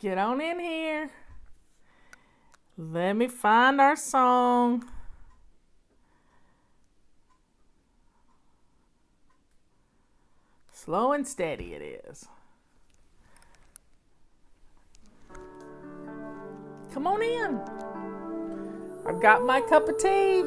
Get on in here. Let me find our song. Slow and steady it is. Come on in. I've got my cup of tea.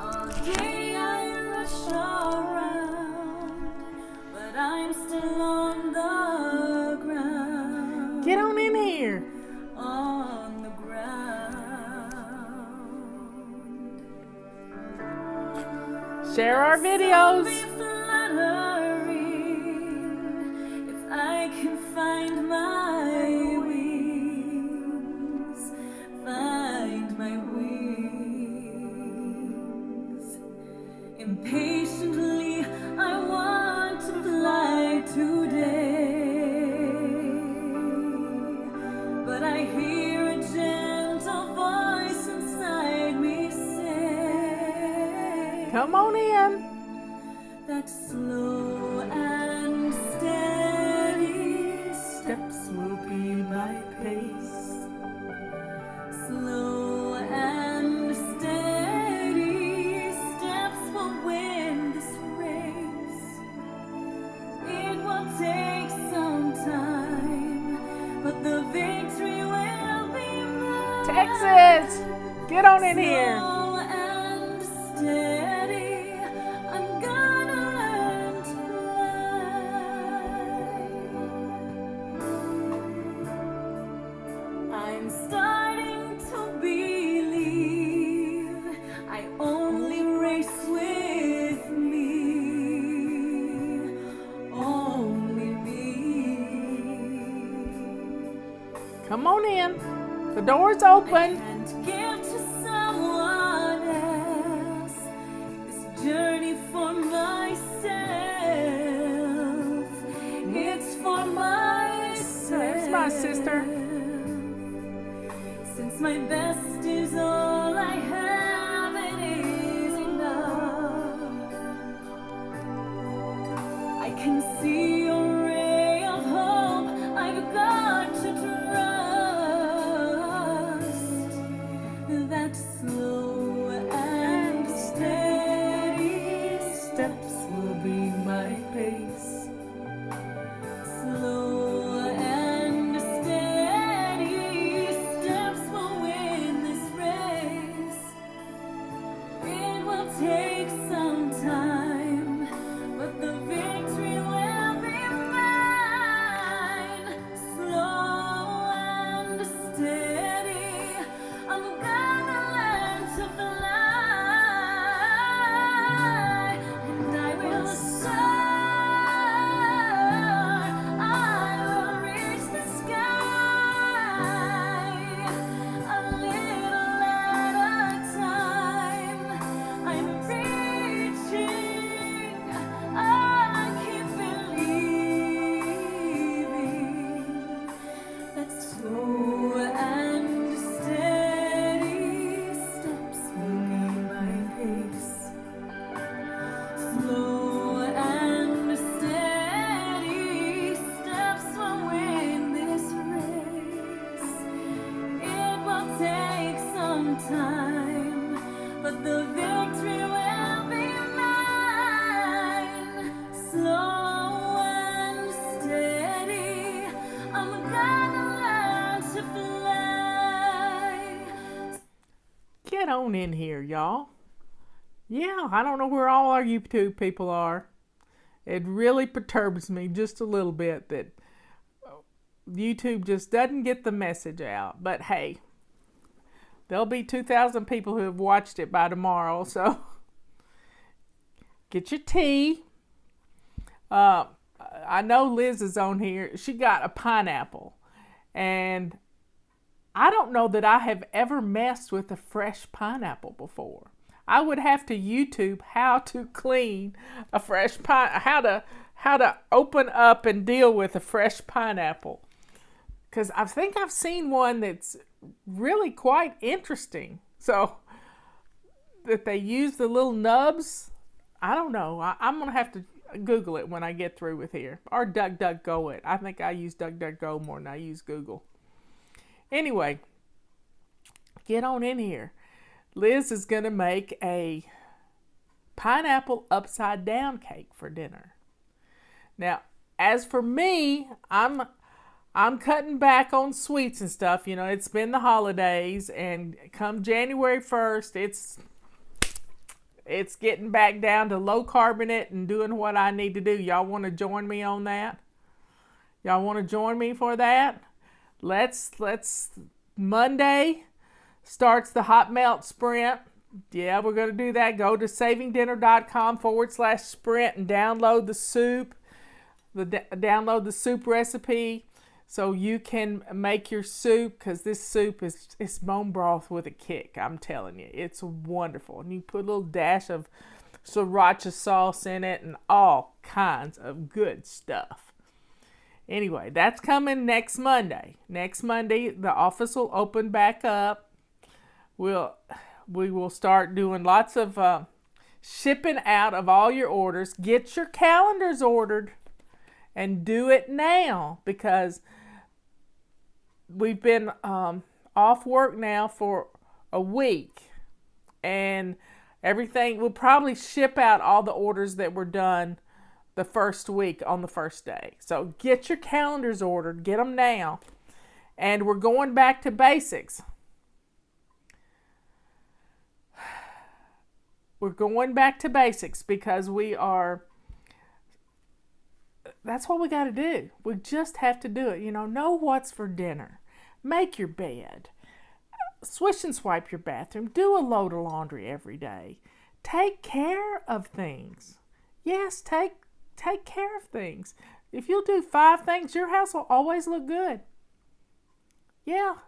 All day I rush around, but I'm still on the ground. Get on in here. On the ground. Share our videos. Be flattering if I can find my wings. Find my wings. Impatiently, I want to fly today, but I hear a gentle voice inside me say, Come on in. that slow and steady Steps will be my pace. slow and steady steps will win this race. It will take some time, but the victory will be mine. Texas, get on in here. Slow and steady, I'm gonna learn to fly. I'm starting to believe I only race with me, only me. Come on in. The door's open. And give to someone else this journey for myself. It's for myself. There's my sister. Since my best is all I have, it is enough. I can see a ray of hope. I've got to trust that slow and steady Steps will be my pace. slow and steady steps will win this race. It will take some time, but the victory will be mine. Slow and steady, I'm gonna learn to fly, and I will soar. I will reach the sky, a little at a time. I'm reaching. I keep believing that slow and steady steps will be my pace. Slow and steady steps will win this race. It will take some time, but the victory will be mine. Slow and steady, I'm gonna learn to fly. Get on in here, y'all. Yeah, I don't know where all our YouTube people are. It really perturbs me just a little bit that YouTube just doesn't get the message out. But hey, there'll be 2,000 people who have watched it by tomorrow. So get your tea. I know Liz is on here. She got a pineapple. And I don't know that I have ever messed with a fresh pineapple before. I would have to YouTube how to clean a fresh how to open up and deal with a fresh pineapple. Because I think I've seen one that's really quite interesting. So that they use the little nubs. I don't know. I'm gonna have to Google it when I get through with here. Or DuckDuckGo it. I think I use DuckDuckGo more than I use Google. Anyway, get on in here. Liz is going to make a pineapple upside down cake for dinner. Now, as for me, I'm cutting back on sweets and stuff. You know, it's been the holidays, and come January 1st, it's getting back down to low carbonate and doing what I need to do. Y'all want to join me on that? Y'all want to join me for that? Let's Monday starts the hot melt sprint. Yeah, we're going to do that. Go to savingdinner.com/sprint and download the soup. Download the soup recipe so you can make your soup, because this soup is bone broth with a kick. I'm telling you, it's wonderful. And you put a little dash of sriracha sauce in it and all kinds of good stuff. Anyway, that's coming next Monday. Next Monday, the office will open back up. We will start doing lots of shipping out of all your orders. Get your calendars ordered and do it now, because we've been off work now for a week, and everything will probably ship out all the orders that were done the first week on the first day. So get your calendars ordered, get them now, and we're going back to basics. We're going back to basics because that's what we got to do. We just have to do it. You know what's for dinner. Make your bed. Swish and swipe your bathroom. Do a load of laundry every day. Take care of things. Yes, take care of things. If you'll do 5 things, your house will always look good. Yeah.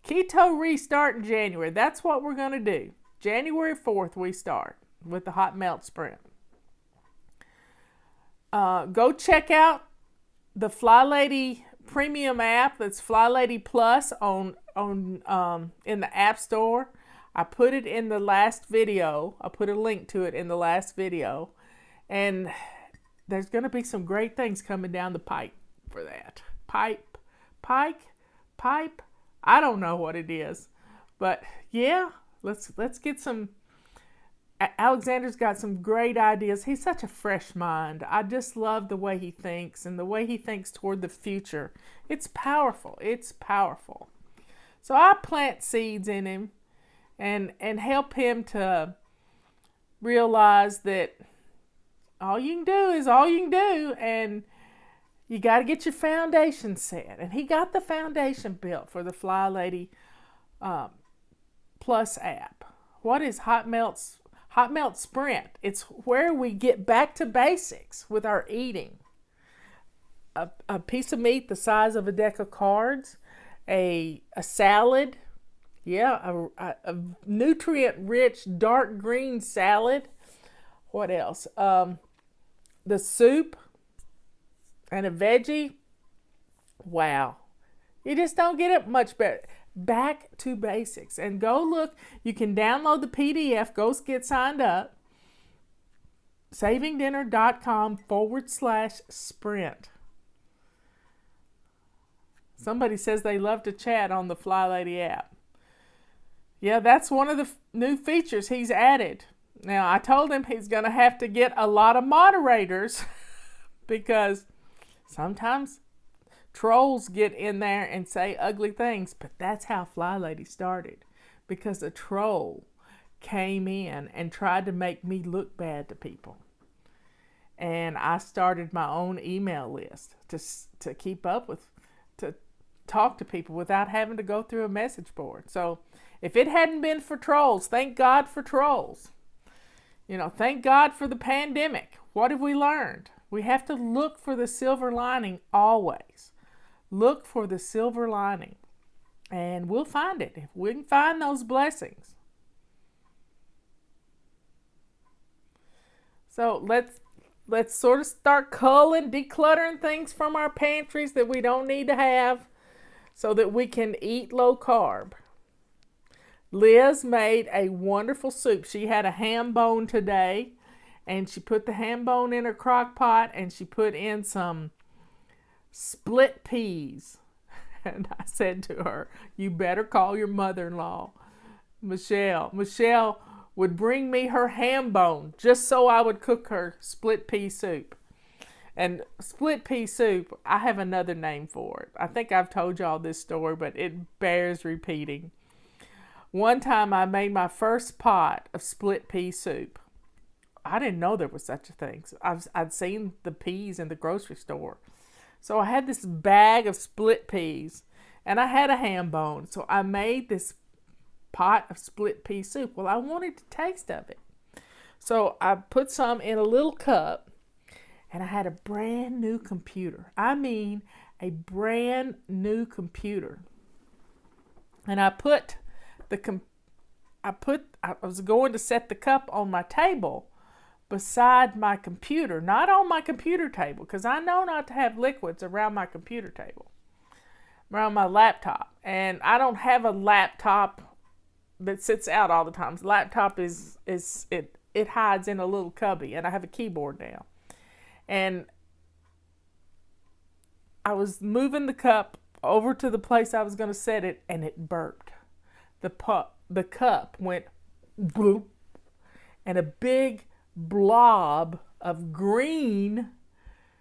Keto restart in January. That's what we're going to do. January 4th, we start with the hot melt sprint. Go check out the FlyLady premium app. That's FlyLady Plus on in the App Store. I put it in the last video. I put a link to it in the last video, and there's going to be some great things coming down the pipe for that. Pipe. I don't know what it is, but yeah, let's get some. Alexander's got some great ideas. He's such a fresh mind. I just love the way he thinks and the way he thinks toward the future. It's powerful. So I plant seeds in him and help him to realize that all you can do is all you can do, and you got to get your foundation set. And he got the foundation built for the FlyLady Plus app. What is Hot Melt Sprint? It's where we get back to basics with our eating. A piece of meat the size of a deck of cards, a salad, a nutrient-rich dark green salad. What else? The soup and a veggie. Wow. You just don't get it much better. Back to basics. And go look. You can download the PDF. Go get signed up. savingdinner.com/sprint. Somebody says they love to chat on the FlyLady app. Yeah, that's one of the new features he's added. Now, I told him he's going to have to get a lot of moderators because sometimes trolls get in there and say ugly things, but that's how FlyLady started, because a troll came in and tried to make me look bad to people. And I started my own email list to keep up with, to talk to people without having to go through a message board. So if it hadn't been for trolls, thank God for trolls. Thank God for the pandemic. What have we learned? We have to look for the silver lining always. Look for the silver lining, and we'll find it if we can find those blessings. So let's sort of start culling, decluttering things from our pantries that we don't need to have so that we can eat low carb. Liz made a wonderful soup. She had a ham bone today, and she put the ham bone in her crock pot, and she put in some split peas. And I said to her, "You better call your mother-in-law, Michelle." Michelle would bring me her ham bone just so I would cook her split pea soup. And split pea soup, I have another name for it. I think I've told y'all this story, but it bears repeating. One time I made my first pot of split pea soup. I didn't know there was such a thing. I'd seen the peas in the grocery store. So I had this bag of split peas, and I had a ham bone. So I made this pot of split pea soup. Well, I wanted the taste of it. So I put some in a little cup, and I had a brand new computer. I mean, a brand new computer. And I was going to set the cup on my table beside my computer, not on my computer table, because I know not to have liquids around my computer table, around my laptop. And I don't have a laptop that sits out all the time. The laptop it hides in a little cubby, and I have a keyboard now. And I was moving the cup over to the place I was going to set it, and it burped. The cup went bloop, and a big blob of green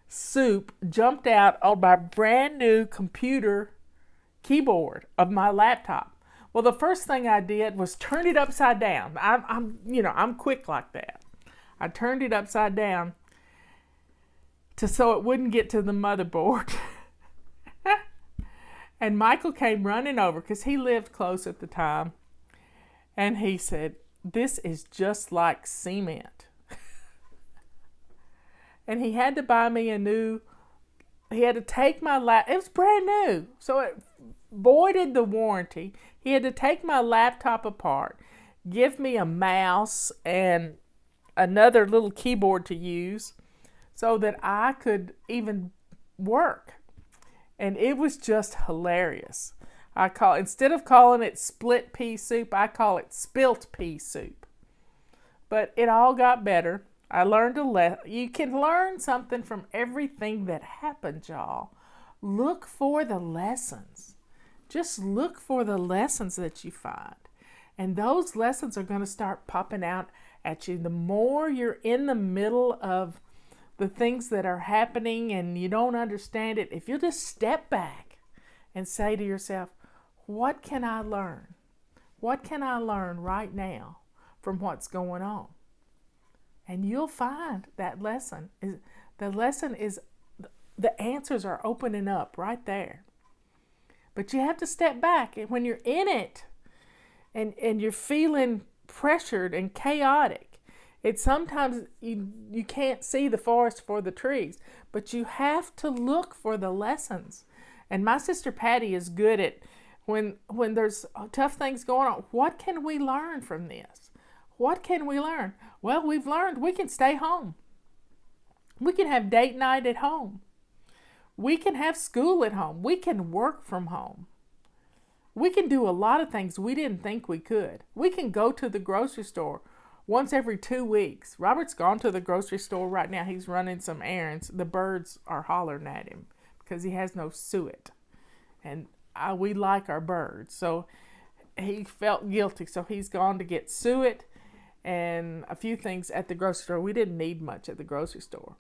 soup jumped out on my brand new computer keyboard of my laptop. Well, the first thing I did was turn it upside down. I'm quick like that. I turned it upside down so it wouldn't get to the motherboard. And Michael came running over because he lived close at the time, and he said, "This is just like cement." And he had to buy me he had to take my it was brand new, so it voided the warranty. He had to take my laptop apart, give me a mouse and another little keyboard to use so that I could even work. And it was just hilarious. Instead of calling it split pea soup, I call it spilt pea soup. But it all got better. I learned you can learn something from everything that happened, y'all. Look for the lessons. Just look for the lessons that you find. And those lessons are going to start popping out at you. The more you're in the middle of the things that are happening and you don't understand it, if you just step back and say to yourself, what can I learn? What can I learn right now from what's going on? And you'll find that the answers are opening up right there. But you have to step back. And when you're in it and you're feeling pressured and chaotic, it's sometimes you can't see the forest for the trees, but you have to look for the lessons. And my sister Patty is good at when there's tough things going on, what can we learn from this? What can we learn? Well, we've learned we can stay home. We can have date night at home. We can have school at home. We can work from home. We can do a lot of things we didn't think we could. We can go to the grocery store once every 2 weeks. Robert's gone to the grocery store right now. He's running some errands. The birds are hollering at him because he has no suet. And we like our birds. So he felt guilty. So he's gone to get suet and a few things at the grocery store. We didn't need much at the grocery store.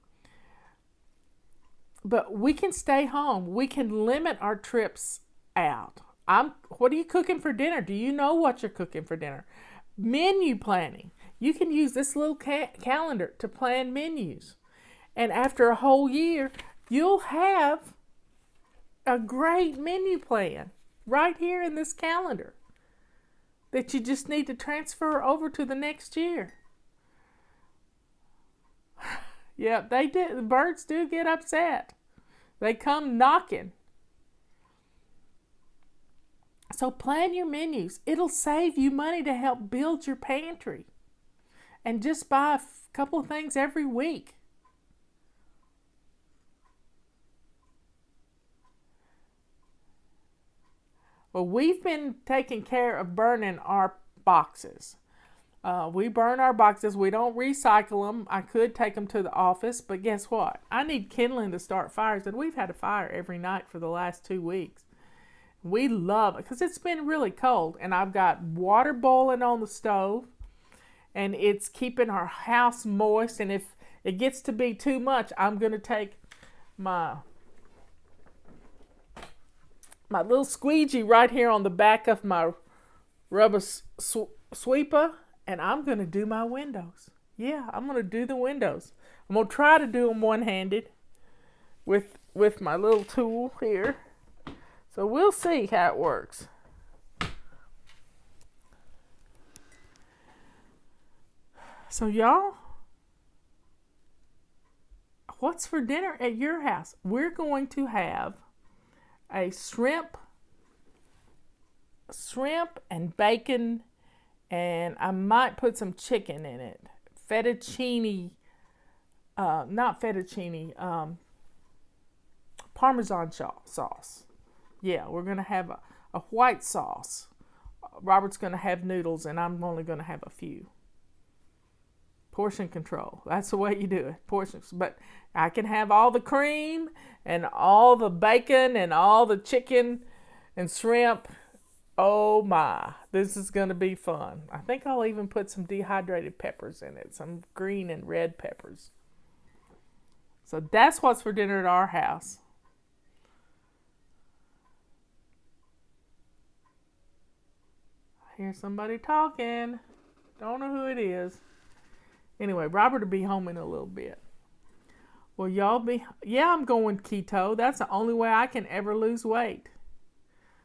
But we can stay home. We can limit our trips out. What are you cooking for dinner? Do you know what you're cooking for dinner? Menu planning. You can use this little calendar to plan menus. And after a whole year, you'll have a great menu plan right here in this calendar that you just need to transfer over to the next year. Yeah, they do. The birds do get upset. They come knocking. So plan your menus. It'll save you money to help build your pantry. And just buy a couple of things every week. Well, we've been taking care of burning our boxes. We burn our boxes. We don't recycle them. I could take them to the office, but guess what? I need kindling to start fires, and we've had a fire every night for the last 2 weeks. We love it because it's been really cold, and I've got water boiling on the stove, and it's keeping our house moist. And if it gets to be too much, I'm going to take my little squeegee right here on the back of my rubber sweeper, and I'm going to do my windows. Yeah, I'm going to do the windows. I'm going to try to do them one-handed with my little tool here. So we'll see how it works. So y'all, what's for dinner at your house? We're going to have a shrimp and bacon, and I might put some chicken in it. Fettuccine, not fettuccine, Parmesan sauce. Yeah, we're going to have a white sauce. Robert's going to have noodles, and I'm only going to have a few. Portion control. That's the way you do it. Portions. But I can have all the cream and all the bacon and all the chicken and shrimp. Oh my, this is going to be fun. I think I'll even put some dehydrated peppers in it, some green and red peppers. So that's what's for dinner at our house. I hear somebody talking. Don't know who it is. Anyway, Robert will be home in a little bit. Well, I'm going keto. That's the only way I can ever lose weight.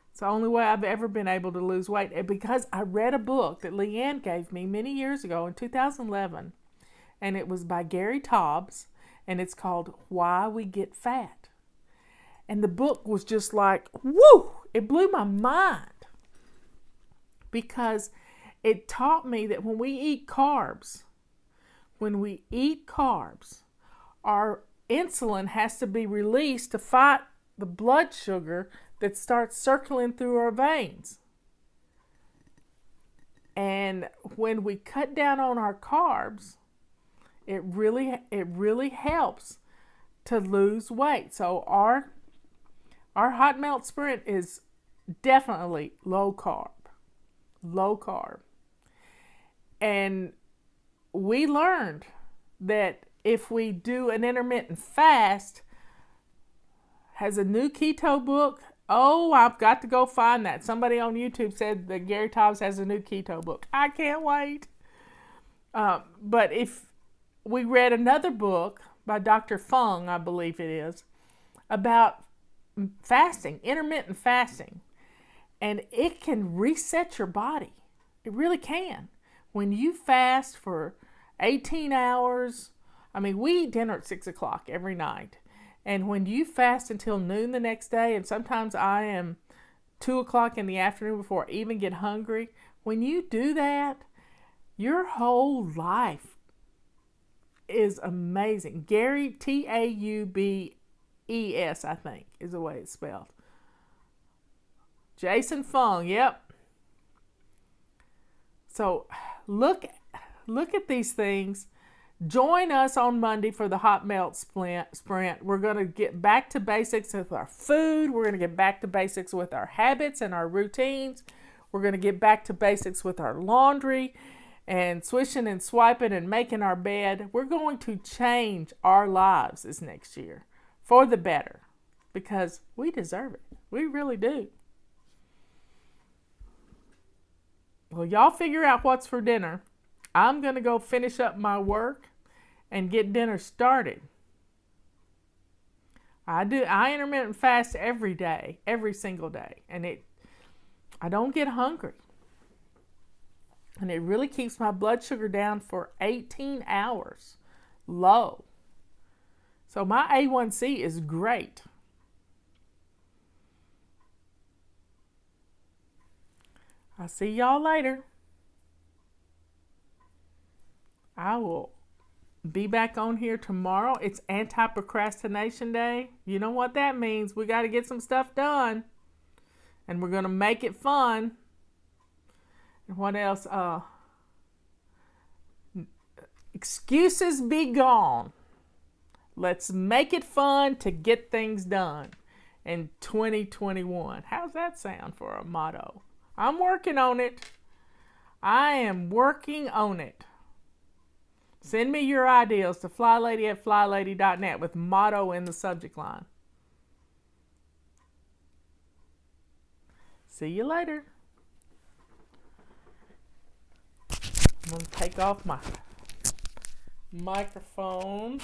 It's the only way I've ever been able to lose weight. And because I read a book that Leanne gave me many years ago in 2011, and it was by Gary Taubes, and it's called Why We Get Fat. And the book was just like, woo! It blew my mind. Because it taught me that when we eat carbs, our insulin has to be released to fight the blood sugar that starts circling through our veins. And when we cut down on our carbs, it really helps to lose weight. So our hot melt sprint is definitely low carb. And we learned that if we do an intermittent fast, has a new keto book. Oh, I've got to go find that. Somebody on YouTube said that Gary Taubes has a new keto book. I can't wait. But if we read another book by Dr. Fung, I believe it is, about fasting, intermittent fasting. And it can reset your body. It really can. When you fast for 18 hours, we eat dinner at 6 o'clock every night. And when you fast until noon the next day, and sometimes I am 2 o'clock in the afternoon before I even get hungry, when you do that, your whole life is amazing. Gary, Taubes, I think, is the way it's spelled. Jason Fung, yep. So look at these things. Join us on Monday for the Hot Melt Sprint. We're going to get back to basics with our food. We're going to get back to basics with our habits and our routines. We're going to get back to basics with our laundry and swishing and swiping and making our bed. We're going to change our lives this next year for the better because we deserve it. We really do. Well, y'all figure out what's for dinner. I'm going to go finish up my work and get dinner started. I intermittent fast every day, every single day, and I don't get hungry. And it really keeps my blood sugar down for 18 hours, low. So my A1C is great. I'll see y'all later. I will be back on here tomorrow. It's anti-procrastination day. You know what that means. We got to get some stuff done. And we're going to make it fun. And what else? Excuses be gone. Let's make it fun to get things done in 2021. How's that sound for a motto? I'm working on it. I am working on it. Send me your ideas to FlyLady@FlyLady.net with motto in the subject line. See you later. I'm going to take off my microphone.